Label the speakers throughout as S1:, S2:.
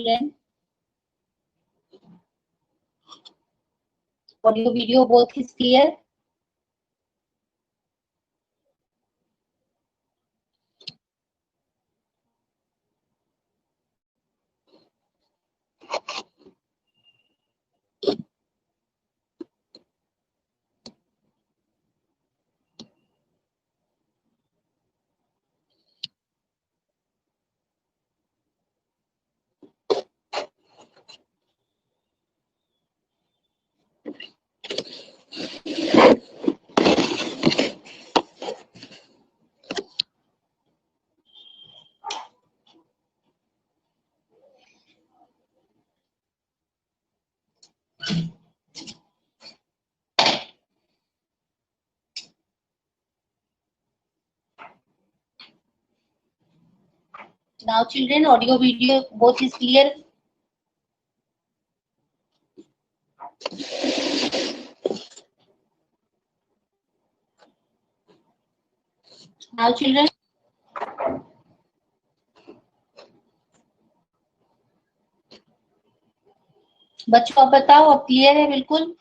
S1: children? Audio video both is clear? Now children, audio video both is clear? Now children, बच्चों अब बताओ, अब clear है बिल्कुल?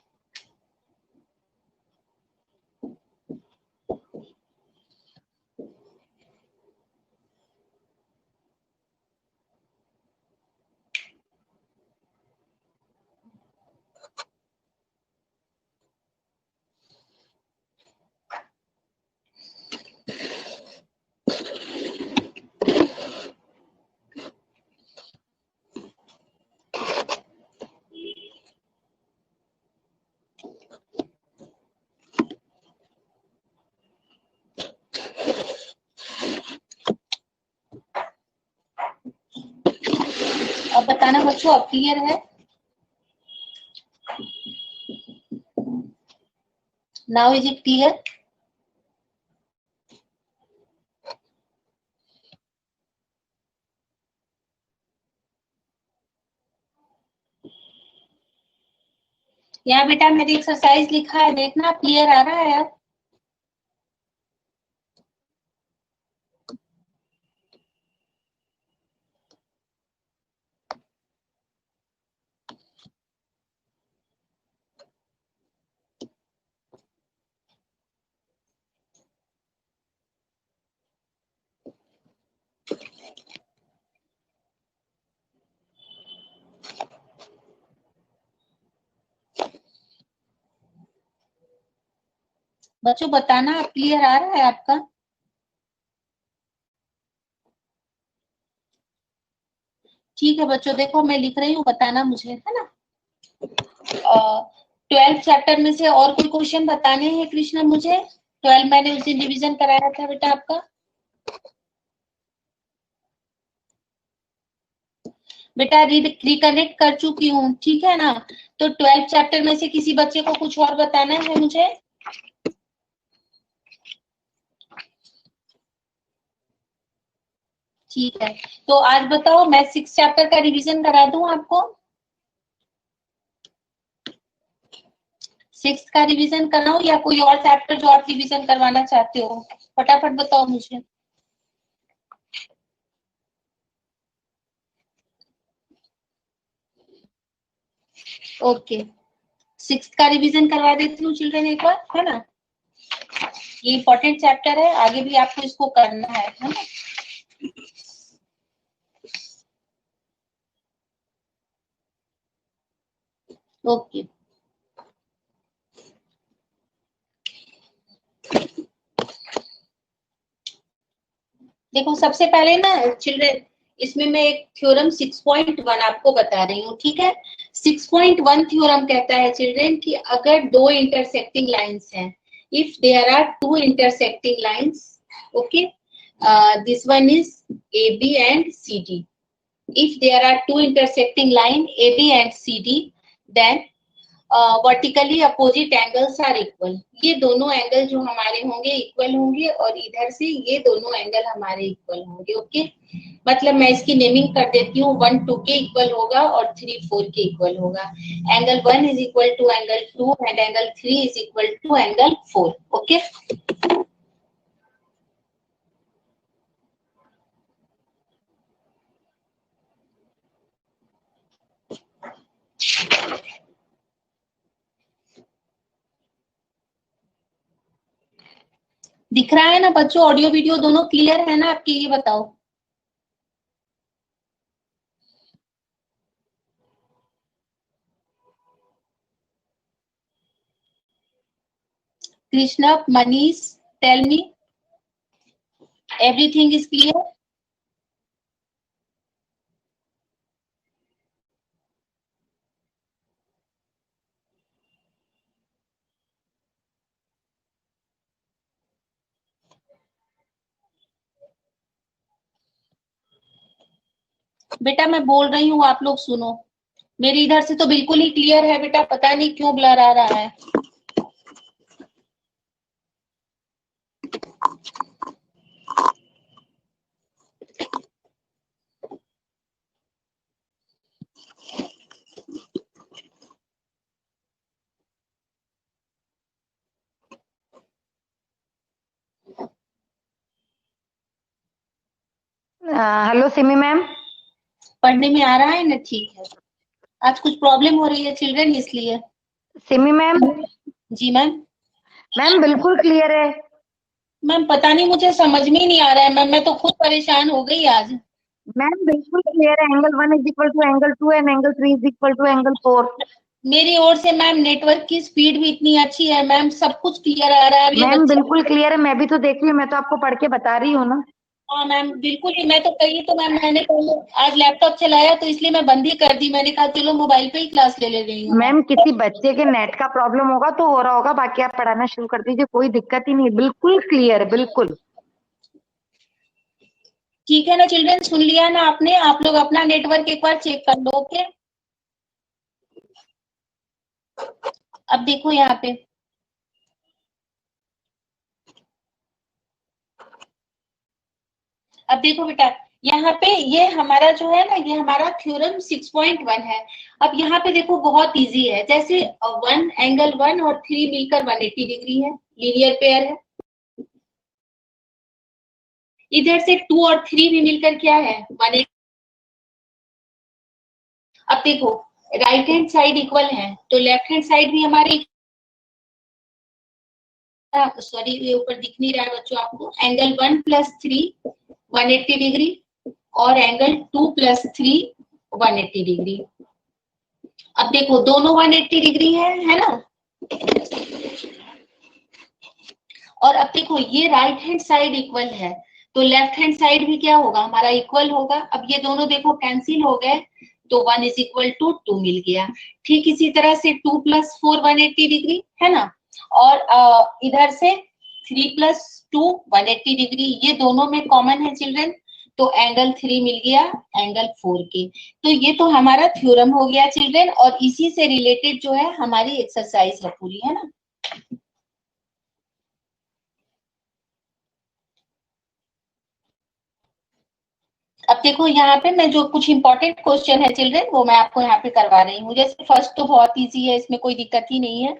S1: अब बताना बच्चों, अब क्लियर है? Now is it clear? यहाँ बेटा मेरी एक्सरसाइज लिखा है, देखना क्लियर आ रहा है यार? बच्चों बताना क्लियर आ रहा है आपका? ठीक है बच्चों, देखो मैं लिख रही हूँ, बताना मुझे, है ना? 12th चैप्टर में से और कोई क्वेश्चन बताने हैं कृष्णा मुझे? 12 मैंने उसी रिवीजन कराया था बेटा आपका। बेटा रिकनेक्ट कर चुकी हूँ, ठीक है ना? तो 12th चैप्टर में से किसी बच्चे को कुछ और बताना है मुझे? ठीक है, तो आज बताओ, मैं 6th चैप्टर का रिवीजन करा दूं आपको? 6th का रिवीजन कराऊं या कोई और चैप्टर जो आप रिवीजन करवाना चाहते हो? फटाफट बताओ मुझे। ओके, 6th का रिवीजन करवा देती हूँ चिल्ड्रन एक बार, है ना? ये इंपॉर्टेंट चैप्टर है, आगे भी आपको इसको करना है ना? ओके, देखो सबसे पहले ना चिल्ड्रन, इसमें मैं एक थ्योरम 6.1 आपको बता रही हूँ, ठीक है? 6.1 थ्योरम कहता है चिल्ड्रन कि अगर दो इंटरसेक्टिंग लाइंस हैं, if there are two intersecting lines, okay, this one is AB and CD. If there are two intersecting line AB and CD, then vertically opposite angles are equal. ये दोनों angle जो हमारे होंगे equal होंगे, और इधर से ये दोनों एंगल हमारे इक्वल होंगे, ओके? मतलब मैं इसकी नेमिंग कर देती हूँ, 1 2 के इक्वल होगा और 3 4 के इक्वल होगा। Angle 1 is equal to angle 2 and angle 3 is equal to angle 4, okay? दिख रहा है ना बच्चों? ऑडियो वीडियो दोनों क्लियर है ना आपके? ये बताओ। Krishna, Manish, tell me, everything is clear? बेटा मैं बोल रही हूँ, आप लोग सुनो। मेरी इधर से तो बिल्कुल ही क्लियर है बेटा, पता नहीं क्यों ब्लर आ रहा है।
S2: Hello Simi ma'am.
S1: पढ़ने में आ रहा है ना? ठीक है। आज कुछ प्रॉब्लम हो रही है चिल्ड्रन, इसलिए।
S2: सिमी मैम।
S1: जी मैम।
S2: मैम बिल्कुल क्लियर है।
S1: मैम पता नहीं, मुझे समझ में ही नहीं आ रहा है मैम, मैं तो खुद परेशान हो गई आज।
S2: मैम बिल्कुल क्लियर है। Angle 1 is equal to angle 2 and angle 3 is equal to angle 4।
S1: मेरी ओर से मैम नेटवर्क की स्पीड भी इतनी अच्छी है मैम, सब कुछ क्लियर आ रहा है। अब ये
S2: मैम
S1: बच्चे,
S2: बिल्कुल क्लियर है, मैं भी तो देख रही हूँ, मैं तो आपको पढ़ के बता रही हूँ ना।
S1: हाँ मैम बिल्कुल ही। मैं तो कही तो मैम, मैंने पहले आज लैपटॉप चलाया तो इसलिए मैं बंद ही कर दी। मैंने कहा चलो मोबाइल पे ही क्लास ले रही हूँ मैं।
S2: मैम किसी बच्चे के नेट का प्रॉब्लम होगा तो हो रहा होगा, बाकी आप पढ़ाना शुरू कर दीजिए, कोई दिक्कत ही नहीं, बिल्कुल क्लियर है बिल्कुल।
S1: ठीक है ना चिल्ड्रन, सुन लिया ना आपने? आप लोग अपना नेटवर्क एक बार चेक कर लो। ओके, अब देखो यहाँ पे, अब देखो बेटा, यहाँ पे ये हमारा जो है ना, ये हमारा थ्योरम 6.1 है। अब यहाँ पे देखो बहुत इजी है, जैसे 1 एंगल 1 और 3 मिलकर 180 डिग्री है, लीनियर पेयर है। इधर से 2 और 3 भी मिलकर क्या है, 180। अब देखो राइट हैंड साइड इक्वल है तो लेफ्ट हैंड साइड भी हमारे, सॉरी ये ऊपर दिख नहीं रहा है बच्चों आपको, एंगल 1 प्लस 3 180 डिग्री और एंगल 2 प्लस 3 180 डिग्री। अब देखो दोनों 180 डिग्री है ना? और अब देखो ये राइट हैंड साइड इक्वल है तो लेफ्ट हैंड साइड भी क्या होगा, हमारा इक्वल होगा। अब ये दोनों देखो कैंसिल हो गए तो 1 इज इक्वल टू 2 मिल गया। ठीक इसी तरह से 2 प्लस 4 180 डिग्री है ना, और इधर से 3 प्लस 2 180 डिग्री, ये दोनों में कॉमन है चिल्ड्रन, तो एंगल 3 मिल गया एंगल 4 के। तो ये तो हमारा थ्योरम हो गया चिल्ड्रन, और इसी से रिलेटेड जो है हमारी एक्सरसाइज है पूरी, है ना। अब देखो यहाँ पे मैं जो कुछ इंपॉर्टेंट क्वेश्चन है चिल्ड्रन वो मैं आपको यहाँ पे करवा रही हूँ। जैसे फर्स्ट तो बहुत इजी है, इसमें कोई दिक्कत ही नहीं है।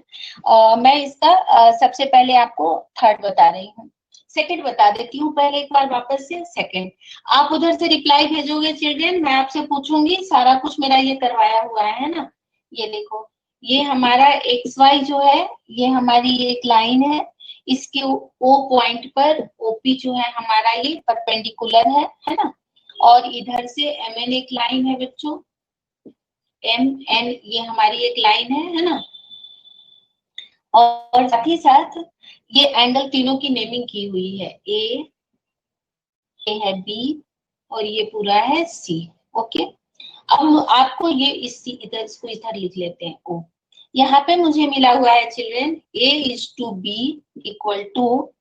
S1: मैं इसका सबसे पहले आपको थर्ड बता रही हूँ। सेकंड बता देती हूँ पहले एक बार वापस से। सेकंड आप उधर से रिप्लाई भेजोगे चिल्ड्रन, मैं आपसे पूछूंगी, सारा कुछ मेरा ये करवाया हुआ है ना। ये देखो, ये हमारा एक्स वाई जो है, ये हमारी एक लाइन है, इसके ओ पॉइंट पर ओपी जो है हमारा ये परपेंडिकुलर है ना। और इधर से एम एन एक लाइन है बच्चों, एम एन ये हमारी एक लाइन है ना। और साथ ही साथ ये एंगल तीनों की नेमिंग की हुई है, ए है बी और ये पूरा है सी। ओके, अब आपको ये इधर इसको इधर लिख लेते हैं ओ। यहाँ पे मुझे मिला हुआ है children a is to b equal to,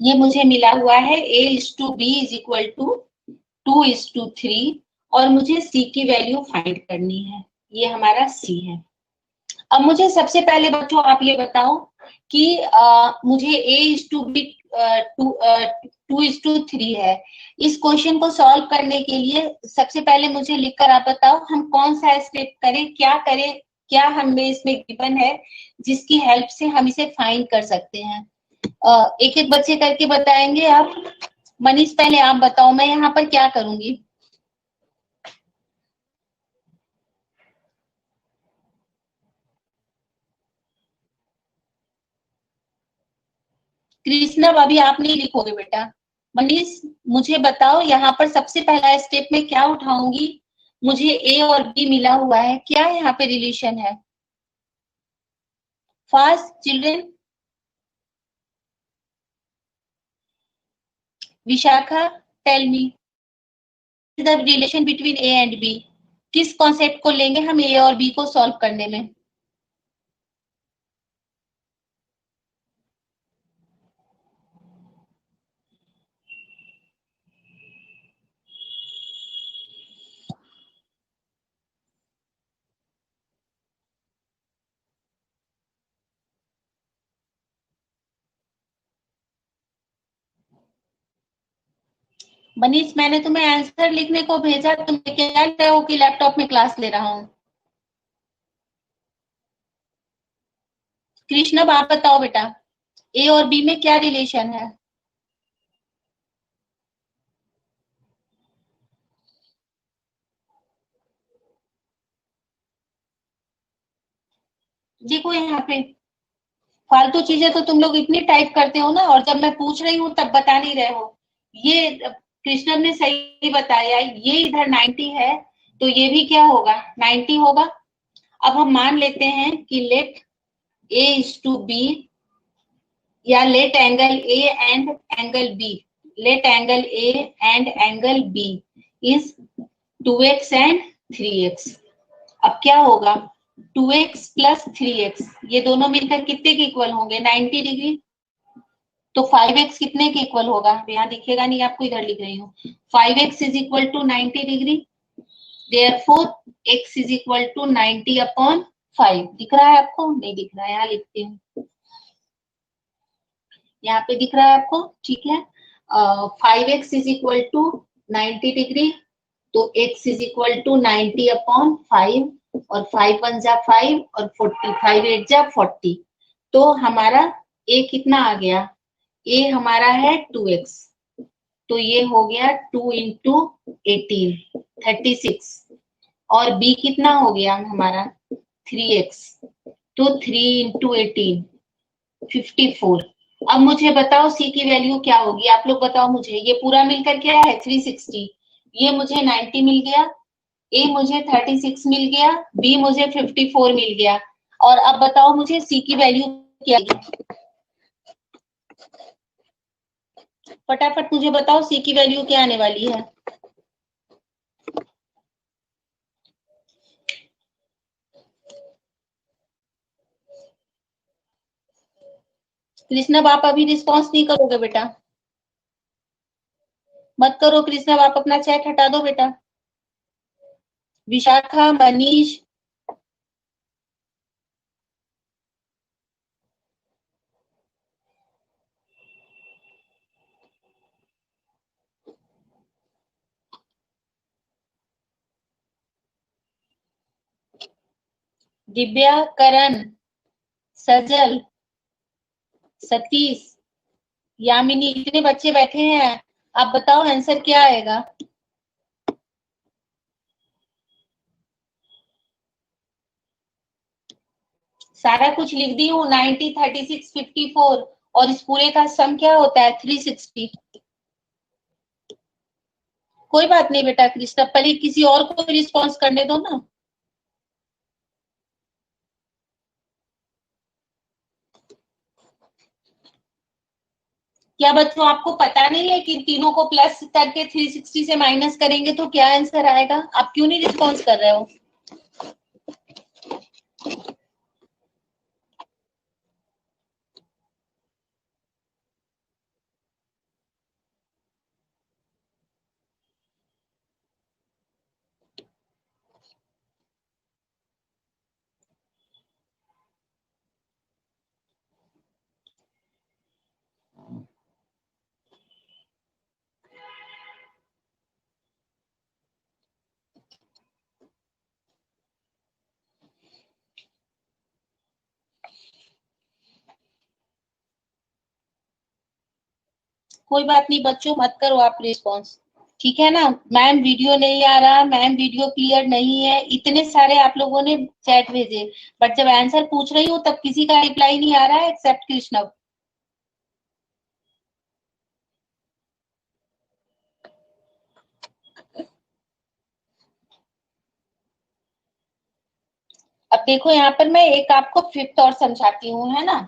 S1: ये मुझे मिला हुआ है a is to b is equal to 2 is to 3, और मुझे c की वैल्यू फाइंड करनी है, ये हमारा c है। अब मुझे सबसे पहले बच्चों आप ये बताओ कि मुझे a is to b 2 is to 3 है। इस क्वेश्चन को सॉल्व करने के लिए सबसे पहले मुझे लिखकर आप बताओ हम कौन सा स्टेप करें, क्या हमें इसमें गिवन है जिसकी हेल्प से हम इसे फाइंड कर सकते हैं। एक एक बच्चे करके बताएंगे आप। मनीष पहले आप बताओ, मैं यहाँ पर क्या करूंगी? कृष्णा अभी आप नहीं लिखोगे बेटा। मनीष मुझे बताओ, यहाँ पर सबसे पहला स्टेप में क्या उठाऊंगी? मुझे ए और बी मिला हुआ है, क्या यहाँ पे रिलेशन है? Fast children. Vishakha tell me the relation between a and b. किस कॉन्सेप्ट को लेंगे हम ए और बी को सॉल्व करने में? मनीष मैंने तुम्हें आंसर लिखने को भेजा, तुम क्या रहे हो कि लैपटॉप में क्लास ले रहा हूँ? कृष्ण आप बताओ बेटा, ए और बी में क्या रिलेशन है? देखो यहाँ पे फालतू चीजें तो तुम लोग इतनी टाइप करते हो ना, और जब मैं पूछ रही हूँ तब बता नहीं रहे हो। ये कृष्ण ने सही बताया, ये इधर 90 है, तो ये भी क्या होगा? 90 होगा। अब हम मान लेते हैं कि let A is to B, या let angle A and angle B, let angle A and angle B is 2x and 3x। अब क्या होगा? 2x प्लस 3x, ये दोनों मिलकर कितने के इक्वल होंगे? 90 डिग्री। तो 5x कितने के इक्वल होगा? यहाँ दिखेगा नहीं आपको, इधर लिख रही हूँ। 5x is equal to 90 degree, therefore x is equal to 90 upon 5। दिख रहा है आपको? नहीं दिख रहा है, यहाँ लिखती हूँ। यहाँ पे दिख रहा है आपको? ठीक है। 5x is equal to 90 degree, तो x is equal to 90 upon 5, और 5 1 जा 5 और 40, 5 8 जा 40। तो हमारा a कितना आ गया? a हमारा है 2x, तो ये हो गया 2 इंटू 18, 36। और b कितना हो गया हमारा? 3x, तो 3 इंटू 18, 54। अब मुझे बताओ c की वैल्यू क्या होगी? आप लोग बताओ मुझे। ये पूरा मिलकर क्या है? 360। ये मुझे 90 मिल गया, a मुझे 36 मिल गया, b मुझे 54 मिल गया। और अब बताओ मुझे c की वैल्यू क्या है? फटाफट मुझे बताओ c की वैल्यू क्या आने वाली है? कृष्णा आप अभी रिस्पॉन्स नहीं करोगे बेटा? मत करो कृष्णा, आप अपना चैट हटा दो बेटा। विशाखा, मनीष, दिव्या, करण, सजल, सतीश, यामिनी, इतने बच्चे बैठे हैं। आप बताओ आंसर क्या आएगा? सारा कुछ लिख दी हूँ, 90, 36, 54, और इस पूरे का सम क्या होता है? 360। कोई बात नहीं बेटा कृष्णा, पहले किसी और को रिस्पॉन्स करने दो ना। क्या बच्चों आपको पता नहीं है कि तीनों को प्लस करके 360 से माइनस करेंगे तो क्या आंसर आएगा? आप क्यों नहीं रिस्पॉन्स कर रहे हो? कोई बात नहीं बच्चों, मत करो आप रिस्पॉन्स, ठीक है ना। मैम वीडियो नहीं आ रहा, मैम वीडियो क्लियर नहीं है, इतने सारे आप लोगों ने चैट भेजे, बट जब आंसर पूछ रही हूँ तब किसी का रिप्लाई नहीं आ रहा है एक्सेप्ट कृष्णव। अब देखो यहाँ पर मैं एक आपको फिफ्थ और समझाती हूँ, है ना,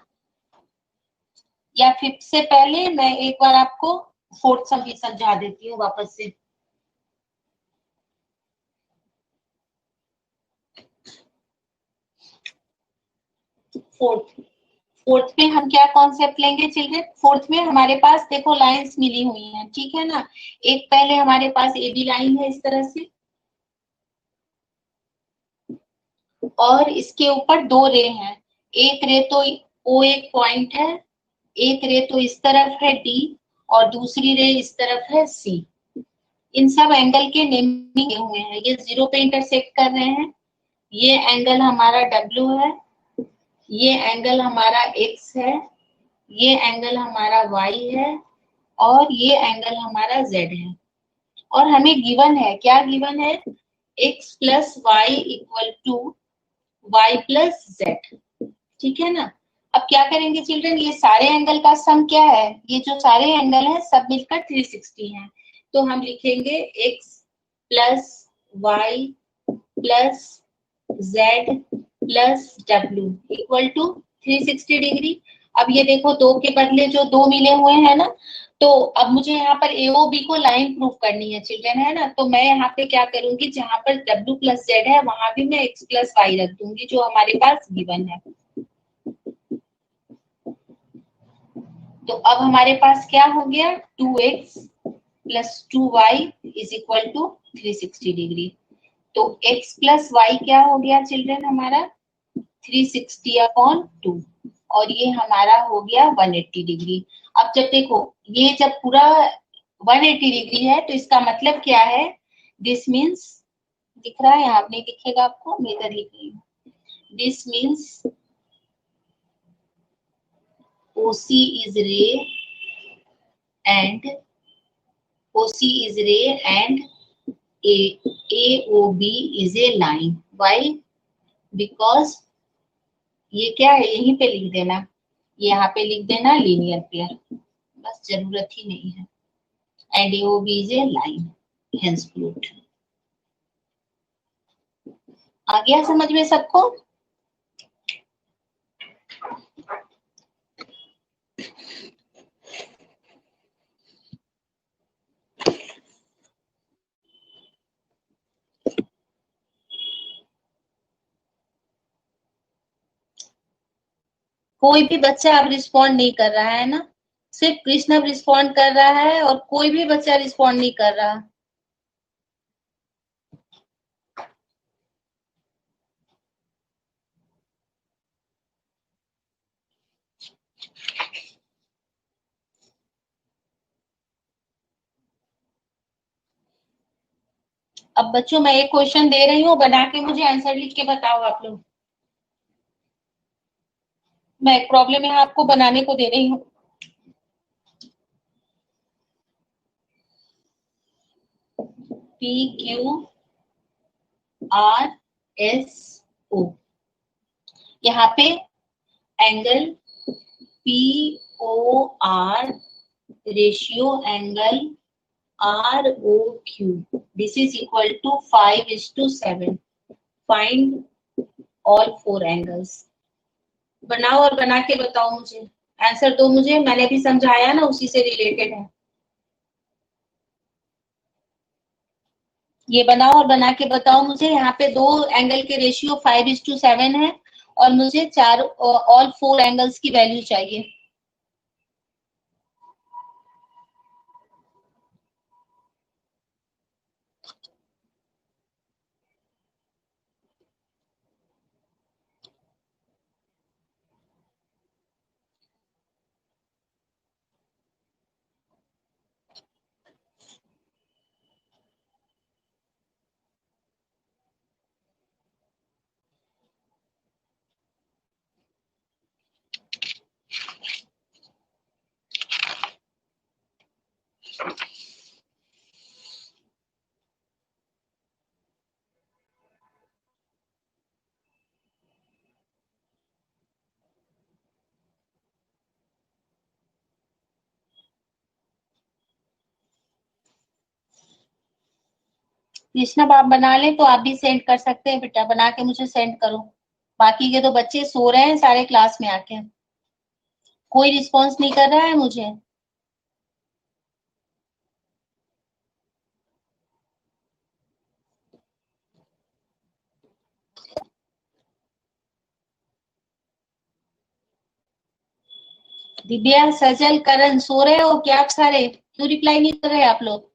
S1: या फिफ्थ से पहले मैं एक बार आपको फोर्थ समझा देती हूँ वापस से। फोर्थ, फोर्थ में हम क्या कॉन्सेप्ट लेंगे चिल्ड्रन, फोर्थ में हमारे पास देखो लाइंस मिली हुई हैं, ठीक है ना। एक पहले हमारे पास ए बी लाइन है इस तरह से, और इसके ऊपर दो रे हैं, एक रे तो ओ एक पॉइंट है, एक रे तो इस तरफ है डी, और दूसरी रे इस तरफ है सी। इन सब एंगल के नेमिंग हुए हैं, ये जीरो पे इंटरसेक्ट कर रहे हैं, ये एंगल हमारा डब्ल्यू है, ये एंगल हमारा एक्स है, ये एंगल हमारा वाई है, और ये एंगल हमारा जेड है। और हमें गिवन है, क्या गिवन है, x plus y equal to y plus z, ठीक है ना। अब क्या करेंगे चिल्ड्रन, ये सारे एंगल का सम क्या है, ये जो सारे एंगल है सब मिलकर 360 है, तो हम लिखेंगे x plus y plus z plus डब्ल्यू इक्वल टू 360 डिग्री। अब ये देखो दो के बदले जो दो मिले हुए हैं ना, तो अब मुझे यहाँ पर एओबी को लाइन प्रूफ करनी है चिल्ड्रन, है ना। तो मैं यहाँ पे क्या करूंगी, जहां पर डब्ल्यू प्लस जेड है वहां भी मैं एक्स प्लस वाई रख दूंगी जो हमारे पास गिवन है। तो अब हमारे पास क्या हो गया, 2x plus 2y is equal to 360 degree. तो x प्लस वाई क्या हो गया चिल्ड्रन हमारा 360 अपॉन 2, और ये हमारा हो गया 180 डिग्री। अब जब देखो ये जब पूरा 180 डिग्री है तो इसका मतलब क्या है, दिस मीन्स, दिख रहा है यहाँ नहीं दिखेगा आपको, मैं इधर लिख रही हूँ, this means OC is ray and OC is ray and AOB is a line. Why? Because ये क्या है, यहीं पे लिख देना, यहाँ पे लिख देना लीनियर पेयर, बस जरूरत ही नहीं है, and AOB is a line, hence proved। आ गया समझ में सबको। कोई भी बच्चा अब रिस्पॉन्ड नहीं कर रहा है ना, सिर्फ कृष्ण अब रिस्पॉन्ड कर रहा है और कोई भी बच्चा रिस्पॉन्ड नहीं कर रहा। अब बच्चों मैं एक क्वेश्चन दे रही हूँ, बना के मुझे आंसर लिख के बताओ आप लोग। मैं एक प्रॉब्लम यहाँ आपको बनाने को दे रही हूँ। PQRSO, यहाँ पे angle POR ratio angle ROQ, this is equal to 5:7। Find all four angles. बनाओ और बना के बताओ मुझे, आंसर दो मुझे, मैंने भी समझाया ना उसी से रिलेटेड है। ये बनाओ और बना के बताओ मुझे, यहाँ पे दो एंगल के रेशियो 5:7 है और मुझे चार ऑल फोर एंगल्स की वैल्यू चाहिए। कृष्णा आप बना लें तो आप भी सेंड कर सकते हैं बेटा, बना के मुझे सेंड करो। बाकी के तो बच्चे सो रहे हैं सारे क्लास में आके, कोई रिस्पॉन्स नहीं कर रहा है मुझे। दिव्या, सजल, करण सो रहे हो क्या आप सारे? क्यों रिप्लाई नहीं कर रहे आप लोग?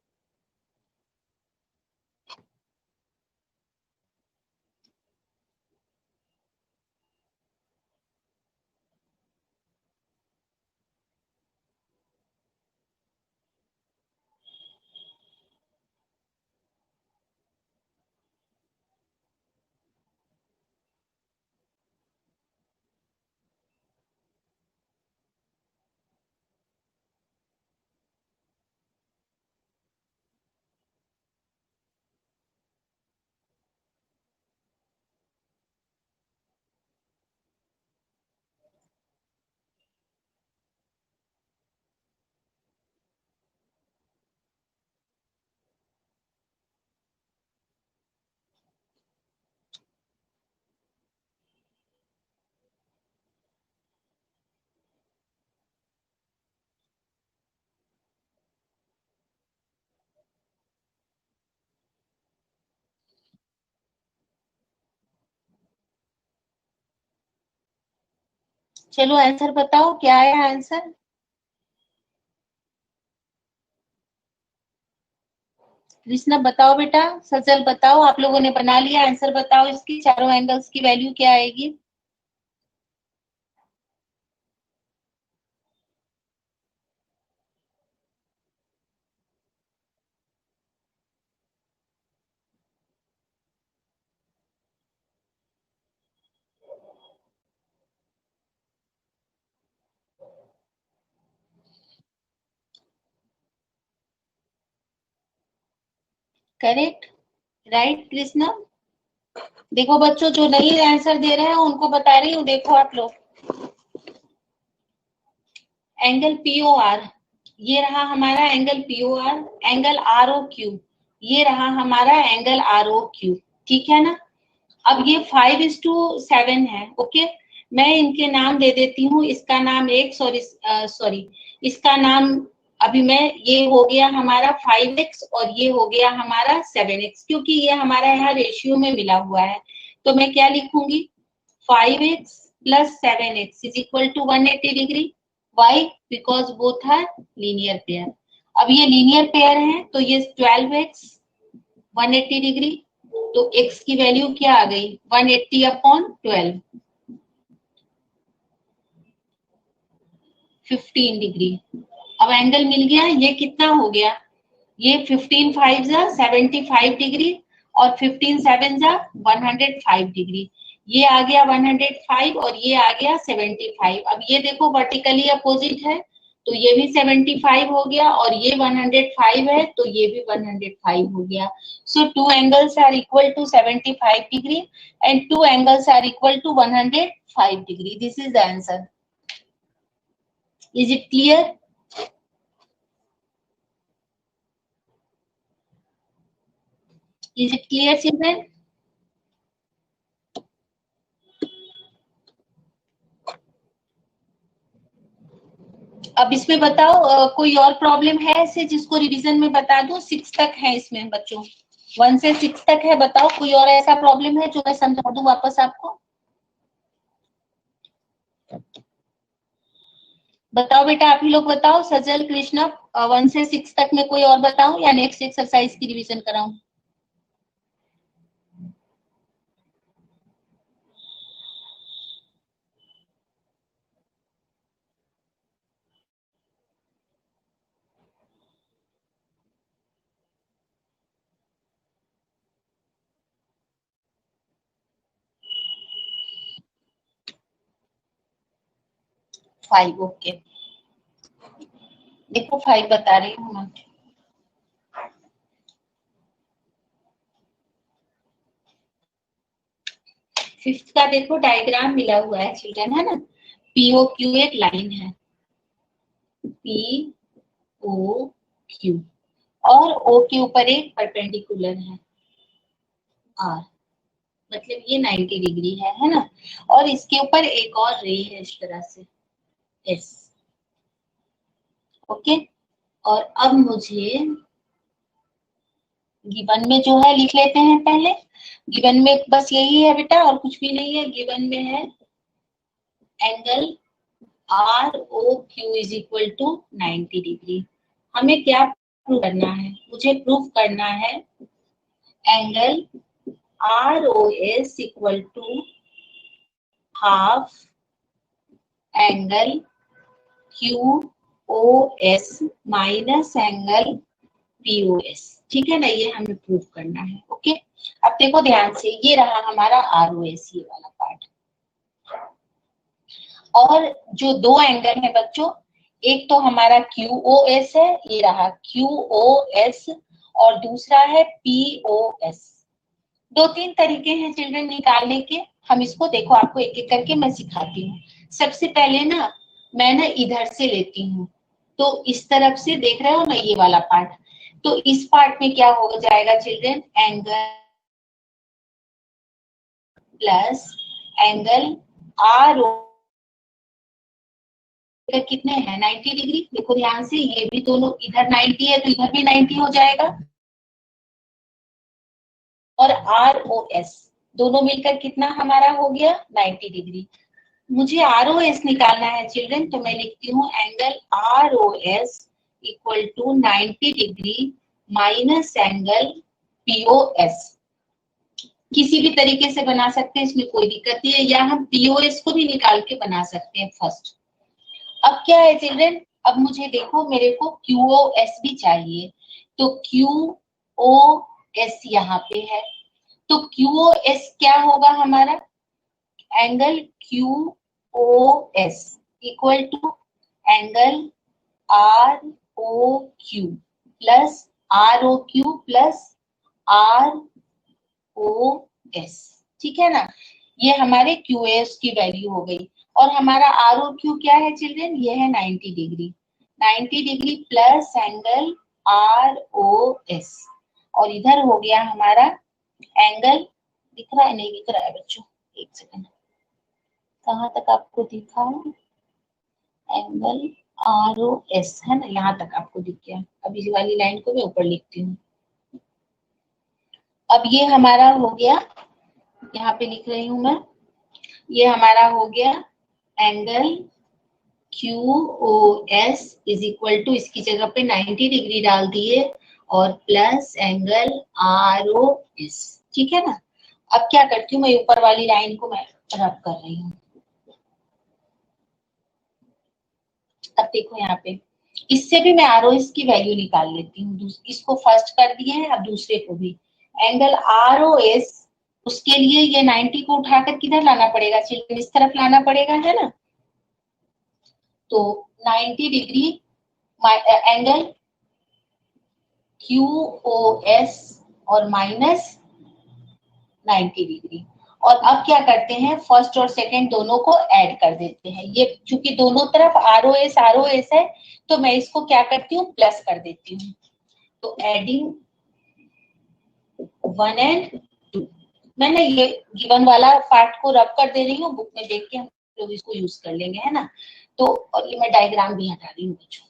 S1: चलो आंसर बताओ, क्या आया आंसर? कृष्णा बताओ बेटा, सजल बताओ, आप लोगों ने बना लिया आंसर? बताओ इसकी चारों एंगल्स की वैल्यू क्या आएगी? Correct, right Krishna? देखो बच्चों, जो नहीं आंसर दे रहे हैं उनको बता रही हूँ, देखो आप लोग, एंगल पीओआर, ये रहा हमारा एंगल पीओआर, एंगल आरओ क्यू, ये रहा हमारा एंगल आरओ क्यू, ठीक है ना? अब ये 5:7 है, ओके। मैं इनके नाम दे देती हूँ, इसका नाम एक्स और सॉरी, इसका नाम अभी मैं, ये हो गया हमारा 5x और ये हो गया हमारा 7x, क्योंकि ये हमारा यहाँ रेशियो में मिला हुआ है। तो मैं क्या लिखूंगी? 5x plus 7x is equal to 180 degree. Why? Because both are linear pair। अब ये लीनियर पेयर है तो ये 12x 180 डिग्री, तो x की वैल्यू क्या आ गई? 180/12, 15 डिग्री। अब एंगल मिल गया, ये कितना हो गया? ये 15 5 जा 75 डिग्री और 15 7 जा 105 डिग्री। ये आ गया 105 और ये आ गया 75। अब ये देखो वर्टिकली अपोजिट है, तो ये भी 75 हो गया और ये 105 है तो ये भी 105 हो गया। So two angles are equal to 75 degree and two angles are equal to 105 degree. This is the answer. Is it clear? Is it clear, children? अब इसमें बताओ, कोई और प्रॉब्लम है ऐसे जिसको रिवीजन में बता दूं? 6 तक है इसमें बच्चों, 1 से 6 तक है। बताओ कोई और ऐसा प्रॉब्लम है जो मैं समझा दूं वापस आपको? बताओ बेटा, आप ही लोग बताओ, सजल, कृष्णा, 1 से 6 तक में कोई और बताऊं या नेक्स्ट एक्सरसाइज की रिवीजन कराऊं? Five, okay. देखो 5 बता रही हूँ मैं। फिफ्थ का देखो डायग्राम मिला हुआ है चिल्ड्रन, है ना? पीओ क्यू एक लाइन है, पी ओ क्यू, और ओ के ऊपर एक परपेंडिकुलर है। आर, मतलब ये 90 डिग्री है ना। और इसके ऊपर एक और रे है इस तरह से एस। ओके, और अब मुझे गिवन में जो है लिख लेते हैं पहले। गिवन में बस यही है बेटा, और कुछ भी नहीं है। गिवन में है angle R O Q is equal to 90 degree. हमें क्या प्रूव करना है? मुझे प्रूव करना है angle R O S equal to half angle Q O S minus angle P O S. ठीक है ना, ये हमें प्रूव करना है। ओके, अब देखो ध्यान से, ये रहा हमारा आर ओ एस, ये वाला पार्ट। और जो दो एंगल है बच्चों, एक तो हमारा क्यू ओ एस है, ये रहा क्यू ओ एस, और दूसरा है पी ओ एस। दो तीन तरीके हैं चिल्ड्रन निकालने के। हम इसको देखो, आपको एक एक करके मैं सिखाती हूँ। सबसे पहले ना मैं ना इधर से लेती हूँ, तो इस तरफ से देख रहे हो ना ये वाला पार्ट, तो इस पार्ट में क्या हो जाएगा children, angle plus angle R O कितने हैं 90 डिग्री। देखो ध्यान से, ये भी दोनों इधर 90 है तो इधर भी 90 हो जाएगा। और आर ओ एस दोनों मिलकर कितना हमारा हो गया 90 डिग्री। मुझे आर ओ एस निकालना है चिल्ड्रन, तो मैं लिखती हूँ angle R O S equal to 90 degree minus angle P O S. किसी भी तरीके से बना सकते हैं, इसमें कोई दिक्कत नहीं है, या हम पीओएस को भी निकाल के बना सकते हैं फर्स्ट। अब क्या है चिल्ड्रन, अब मुझे देखो, मेरे को क्यूओएस भी चाहिए, तो क्यूओएस यहाँ पे है, तो क्यूओएस क्या होगा हमारा, angle QOS equal to angle R O Q plus R O Q plus R O S. ठीक है ना, ये हमारे क्यू एस की वैल्यू हो गई। और हमारा आर ओ क्यू क्या है चिल्ड्रन, ये है 90 degree. 90 degree plus angle R O S, और इधर हो गया हमारा एंगल, दिख रहा है नहीं दिख रहा है बच्चों, एक सेकंड, कहाँ तक आपको दिखा, एंगल आर ओ एस है ना, यहाँ तक आपको दिख गया। अब इस वाली लाइन को मैं ऊपर लिखती हूँ। अब ये हमारा हो गया, यहाँ पे लिख रही हूं मैं, ये हमारा हो गया angle Q O S is equal to, इसकी जगह पे 90 डिग्री डाल दिए, और plus angle R O S. ठीक है ना, अब क्या करती हूँ मैं, ऊपर वाली लाइन को मैं रब कर रही हूँ। अब देखो यहाँ पे, इससे भी मैं आर ओ एस की वैल्यू निकाल लेती हूँ। इसको फर्स्ट कर दिए हैं, अब दूसरे को भी। एंगल आर ओ एस, उसके लिए ये 90 को उठाकर किधर लाना पड़ेगा चिल्ड्रन, इस तरफ लाना पड़ेगा, है ना। तो 90 degree angle Q O S और माइनस 90 डिग्री। और अब क्या करते हैं, फर्स्ट और सेकंड दोनों को ऐड कर देते हैं। ये चूंकि दोनों तरफ आर ओ एस है, तो मैं इसको क्या करती हूँ, प्लस कर देती हूँ। तो एडिंग 1 एंड 2, मैंने ये गिवन वाला पार्ट को रब कर दे रही हूँ, बुक में देख के हम लोग इसको यूज कर लेंगे, है ना। तो और ये मैं डायग्राम भी हटा रही हूँ बच्चों।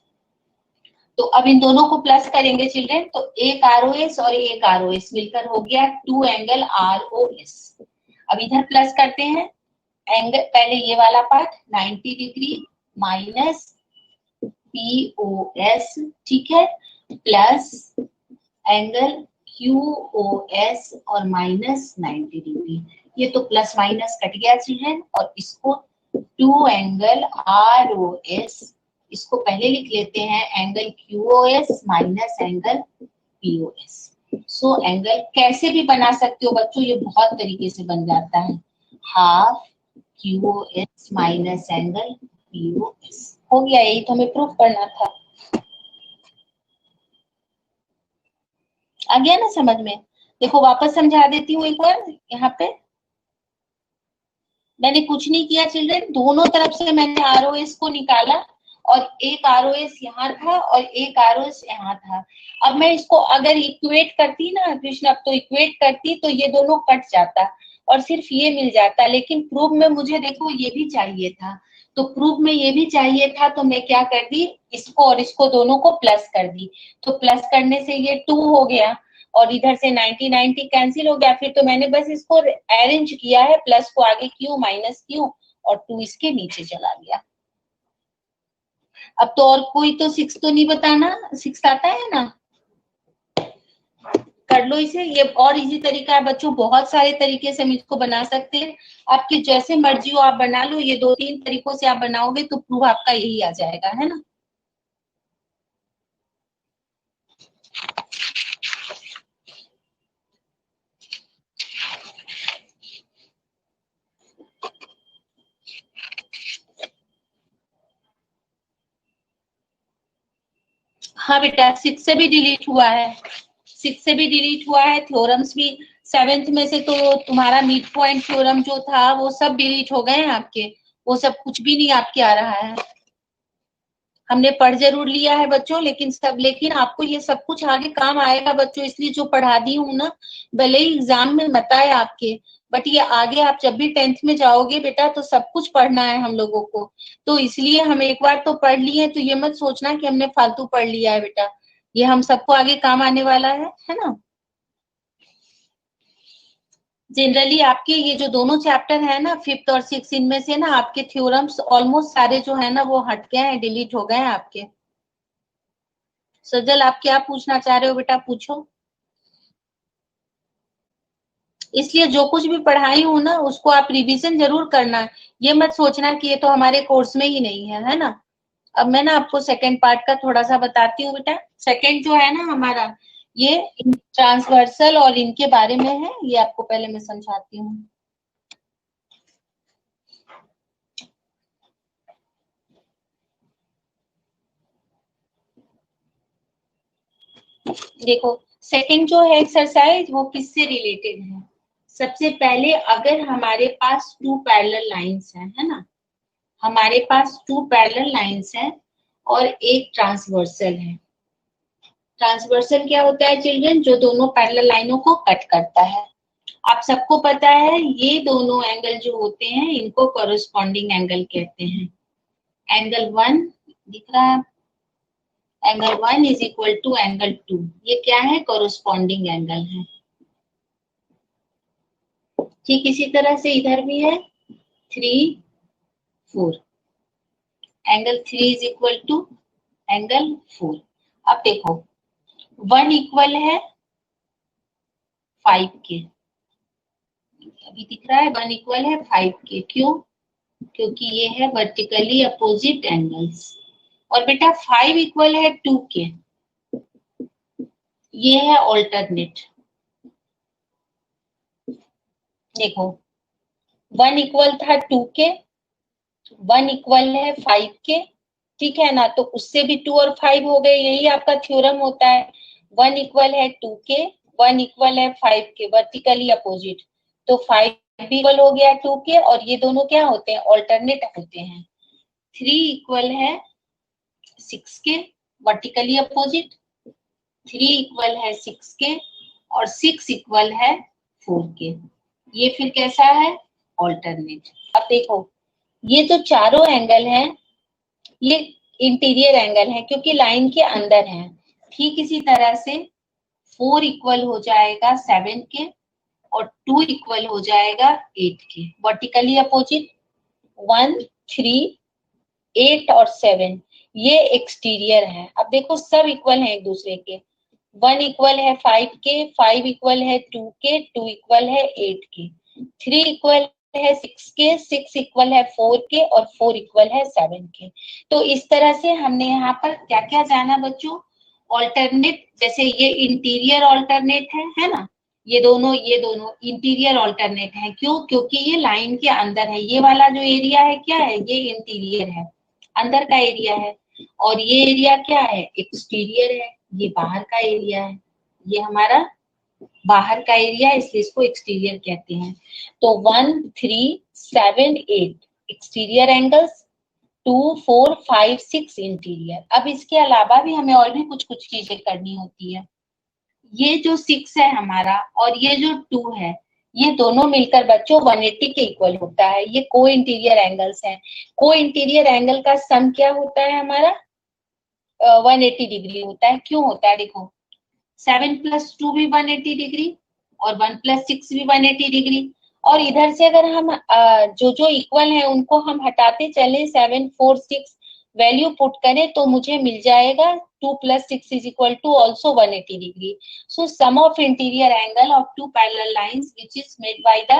S1: तो अब इन दोनों को प्लस करेंगे चिल्ड्रन, तो एक आर ओ एस और एक आर ओ एस मिलकर हो गया 2 एंगल आर ओ एस। अब इधर प्लस करते हैं, एंगल पहले ये वाला part 90 degree minus P O S, ठीक है, plus angle Q O S और माइनस 90 डिग्री। ये तो प्लस माइनस कट गया चिल्ड्रन, और इसको 2 एंगल आर ओ एस, इसको पहले लिख लेते हैं angle Q O S minus angle P O S. So angle कैसे भी बना सकते हो बच्चों, ये बहुत तरीके से बन जाता है, half Q O S minus angle P O S. हो गया, यही तो हमें प्रूफ करना था। आ गया ना समझ में। देखो वापस समझा देती हूँ एक बार। यहाँ पे मैंने कुछ नहीं किया चिल्ड्रन, दोनों तरफ से मैंने आर ओ एस को निकाला, और एक ROS यहाँ था और एक ROS यहाँ था। अब मैं इसको अगर इक्वेट करती ना कृष्ण, अब तो इक्वेट करती तो ये दोनों कट जाता और सिर्फ ये मिल जाता, लेकिन प्रूफ में मुझे देखो ये भी चाहिए था, तो प्रूफ में ये भी चाहिए था, तो मैं क्या कर दी, इसको और इसको दोनों को प्लस कर दी, तो प्लस करने से ये 2 हो गया और इधर से 90 90 कैंसिल हो गया। फिर तो मैंने बस इसको अरेंज किया है, प्लस को आगे क्यों माइनस क्यों और 2 इसके नीचे चला गया। अब तो और कोई तो 6 तो नहीं बताना, 6 आता है ना, कर लो इसे। ये और इजी तरीका है बच्चों, बहुत सारे तरीके से हम इसको बना सकते हैं, आपकी जैसे मर्जी हो आप बना लो। ये 2-3 तरीकों से आप बनाओगे तो प्रूफ आपका यही आ जाएगा, है ना। हाँ बेटा 6 से भी डिलीट हुआ है, 6 से भी डिलीट हुआ है, थ्योरम्स भी 7th में से तो तुम्हारा मिड पॉइंट थ्योरम जो था वो सब डिलीट हो गए हैं आपके, वो सब कुछ भी नहीं आपके आ रहा है। हमने पढ़ जरूर लिया है बच्चों, लेकिन आपको ये सब कुछ आगे काम आएगा बच्चों, इसलिए जो पढ़ा दी हूँ ना, भले ही एग्जाम में मत आए आपके, बट ये आगे आप जब भी 10th में जाओगे बेटा तो सब कुछ पढ़ना है हम लोगों को, तो इसलिए हम एक बार तो पढ़ लिए, तो ये मत सोचना कि हमने फालतू पढ़ लिया है बेटा, ये हम सबको आगे काम आने वाला है ना। जनरली आपके ये जो दोनों चैप्टर है ना 5th और 6th, इनमें से ना आपके थ्योरम्स ऑलमोस्ट सारे जो है ना वो हट गए हैं, डिलीट हो गए हैं आपके। सजल आप क्या पूछना चाह रहे हो बेटा, पूछो। इसलिए जो कुछ भी पढ़ाई हूं ना उसको आप रिवीजन जरूर करना, ये मत सोचना कि ये तो हमारे कोर्स में ही नहीं है ना। अब मैं ना आपको सेकंड पार्ट का थोड़ा सा बताती हूँ बेटा। सेकंड जो है ना हमारा, ये ट्रांसवर्सल और इनके बारे में है, ये आपको पहले मैं समझाती हूँ। देखो सेकंड जो है एक्सरसाइज वो किससे रिलेटेड है। सबसे पहले अगर हमारे पास 2 पैरेलल लाइंस है ना, हमारे पास 2 पैरेलल लाइंस है और एक ट्रांसवर्सल है। ट्रांसवर्सल क्या होता है चिल्ड्रन, जो दोनों पैरेलल लाइनों को कट करता है। आप सबको पता है ये दोनों एंगल जो होते हैं इनको कॉरेस्पॉन्डिंग एंगल कहते हैं। एंगल 1 दिख रहा है, angle 1 is equal to angle 2, ये क्या है, कॉरेस्पॉन्डिंग एंगल है। ठीक इसी तरह से इधर भी है 3 4, angle 3 is equal to angle 4। अब देखो 1 इक्वल है 5 के, अभी दिख रहा है 1 इक्वल है 5 के, क्यों, क्योंकि ये है वर्टिकली अपोजिट एंगल्स। और बेटा 5 इक्वल है 2 के, ये है ऑल्टरनेट। देखो 1 इक्वल था 2 के, 1 इक्वल है 5 के, ठीक है ना, तो उससे भी 2 और 5 हो गए, यही आपका थ्योरम होता है। 1 इक्वल है 2 के, 1 इक्वल है 5 के, वर्टिकली अपोजिट, तो 5 भी इक्वल हो गया 2 के, और ये दोनों क्या होते हैं, ऑल्टरनेट होते हैं। 3 इक्वल है 6 के, वर्टिकली अपोजिट, 3 इक्वल है 6 के और 6 इक्वल है 4 के, ये फिर कैसा है, ऑल्टरनेट। अब देखो ये जो चारों एंगल हैं ये इंटीरियर एंगल है क्योंकि लाइन के अंदर है। ठीक इसी तरह से 4 इक्वल हो जाएगा 7 के और 2 इक्वल हो जाएगा 8 के, वर्टिकली अपोजिट। 1 3 8 और 7 ये एक्सटीरियर है। अब देखो सब इक्वल है एक दूसरे के, 1 इक्वल है 5 के, 5 इक्वल है 2 के, 2 इक्वल है 8 के, 3 इक्वल है 6 के, 6 इक्वल है 4 के और 4 इक्वल है 7 के। तो इस तरह से हमने यहाँ पर क्या क्या जाना बच्चों, ऑल्टरनेट, जैसे ये इंटीरियर ऑल्टरनेट है ना, ये दोनों इंटीरियर ऑल्टरनेट है। क्यों, क्योंकि ये लाइन के अंदर है, ये वाला जो एरिया है क्या है, ये इंटीरियर है, अंदर का एरिया है, और ये एरिया क्या है, एक्सटीरियर है, ये बाहर का एरिया है, ये हमारा बाहर का एरिया है, इसलिए इसको एक्सटीरियर कहते हैं। तो 1 3 7 8 एक्सटीरियर एंगल्स, 2, 4, 5, 6 इंटीरियर। अब इसके अलावा भी हमें और भी कुछ कुछ चीजें करनी होती है। ये जो 6 है हमारा और ये जो 2 है, ये दोनों मिलकर बच्चों 180 के इक्वल होता है। ये को इंटीरियर एंगल्स हैं। को इंटीरियर एंगल का सम क्या होता है हमारा? 180 डिग्री होता है। क्यों होता है? देखो 7 + 2 भी 180 डिग्री और 1 + 6 भी 180 डिग्री। और इधर से अगर हम जो जो इक्वल है उनको हम हटाते चले, 7, 4, 6 वैल्यू पुट करें तो मुझे मिल जाएगा 2 + 6 = also 180 degree. So sum of interior angle of two parallel lines which is made by the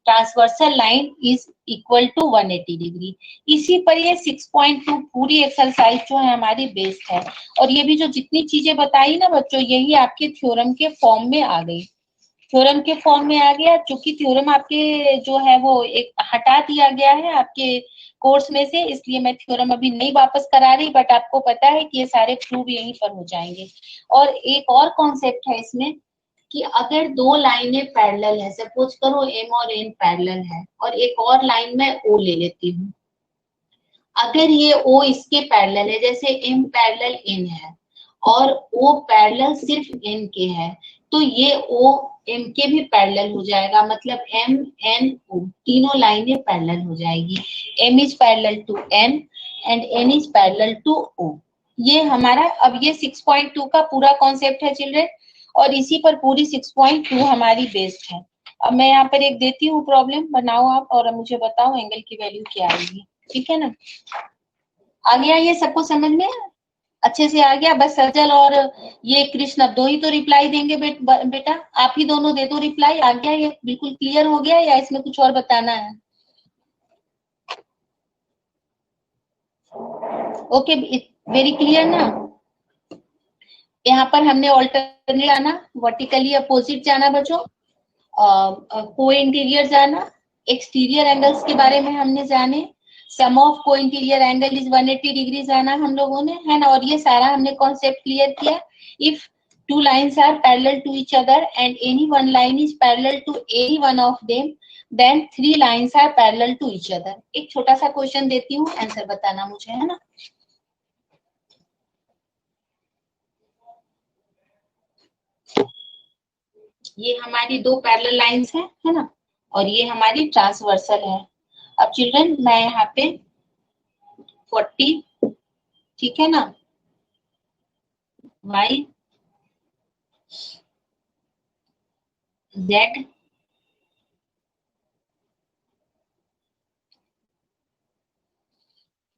S1: transversal line is equal to 180 degree. इसी पर ये 6.2 पूरी एक्सरसाइज जो है हमारी बेस्ड है। और ये भी जो जितनी चीजें बताई ना बच्चों, यही आपके थ्योरम के फॉर्म में आ गई। थ्योरम के फॉर्म में आ गया, चूंकि थ्योरम आपके जो है वो एक हटा दिया गया है आपके कोर्स में से, इसलिए मैं थ्योरम अभी नहीं वापस करा रही, बट आपको पता है कि ये सारे प्रूव यहीं पर हो जाएंगे। और एक और कॉन्सेप्ट है इसमें कि अगर दो लाइनें पैरेलल है, सपोज करो एम और एन पैरेलल है और एक और लाइन में ओ ले लेती हूँ। अगर ये ओ इसके पैरेलल है, जैसे एम पैरेलल एन है और ओ पैरेलल सिर्फ एन के है, तो ये ओ एम के भी पैरेलल हो जाएगा। मतलब एम एन ओ तीनों लाइनें पैरेलल हो जाएगी। M is parallel to N and N is parallel to O. ये हमारा अब ये 6.2 का पूरा कॉन्सेप्ट है चिल्ड्रन, और इसी पर पूरी 6.2 हमारी बेस्ड है। अब मैं यहाँ पर एक देती हूँ प्रॉब्लम, बनाओ आप और मुझे बताओ एंगल की वैल्यू क्या आएगी। ठीक है ना? आ गया ये सबको समझ में? अच्छे से आ गया? बस सजल और ये कृष्ण अब दो ही तो रिप्लाई देंगे बेटा, आप ही दोनों दे दो रिप्लाई। आ गया ये? बिल्कुल क्लियर हो गया या इसमें कुछ और बताना है? ओके, वेरी क्लियर ना? यहाँ पर हमने ऑल्टरनेट जाना, वर्टिकली अपोजिट जाना बच्चों, को इंटीरियर जाना, एक्सटीरियर एंगल्स के बारे में हमने जाने, सम ऑफ को इंटीरियर एंगल इज 180 डिग्री जाना हम लोगों ने, है ना? और ये सारा हमने कॉन्सेप्ट क्लियर किया। If two lines are parallel to each other and any one line is parallel to any one of them, then three lines are parallel to each other। एक छोटा सा क्वेश्चन देती हूँ, आंसर बताना मुझे, है ना? ये हमारी दो पैरेलल लाइंस है ना? और ये हमारी ट्रांसवर्सल है। अब चिल्ड्रन मैं यहाँ पे 40, ठीक है ना, y z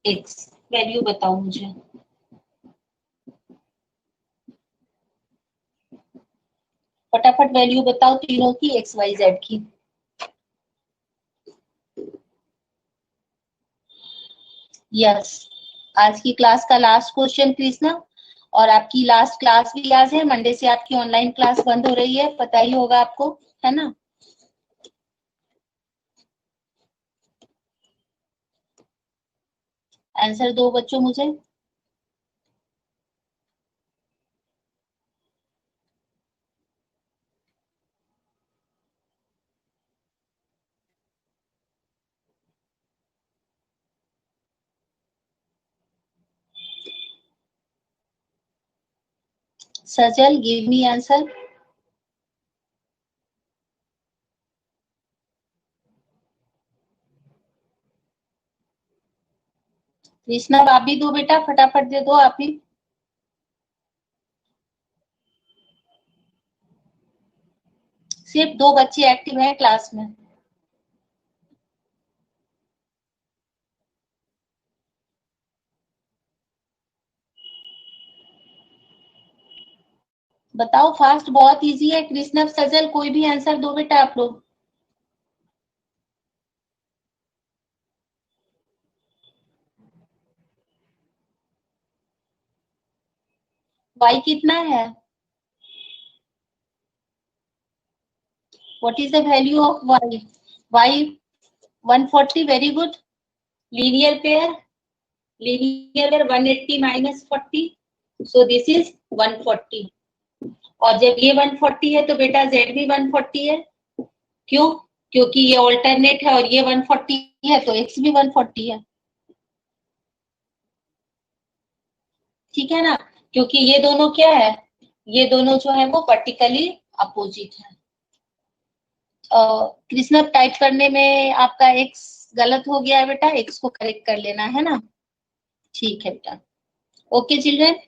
S1: x वैल्यू बताओ मुझे। फटाफट वैल्यू बताओ तीनों की, x y z की। यस, आज की क्लास का लास्ट क्वेश्चन कृष्णा, और आपकी लास्ट क्लास भी आज है। मंडे से आपकी ऑनलाइन क्लास बंद हो रही है, पता ही होगा आपको, है ना? आंसर दो बच्चों मुझे। सजल गिव मी आंसर। कृष्णा आप भी दो बेटा, फटाफट दे दो आप ही। सिर्फ दो बच्चे एक्टिव हैं क्लास में। बताओ फास्ट, बहुत इजी है। कृष्णा सजल कोई भी आंसर दो बेटा आप लोग। y कितना है? What is the value of y? y 140, very good. Linear pair, linear pair 180 minus 40, so this is 140। और जब ये 140 है तो बेटा z भी 140 है। क्यों? क्योंकि ये ऑल्टरनेट है और ये 140 है तो x भी 140 है। ठीक है ना, क्योंकि ये दोनों क्या है, ये दोनों जो है वो वर्टिकली अपोजिट है। कृष्णा टाइप करने में आपका एक्स गलत हो गया है बेटा, एक्स को करेक्ट कर लेना है ना। ठीक है बेटा, ओके चिल्ड्रन।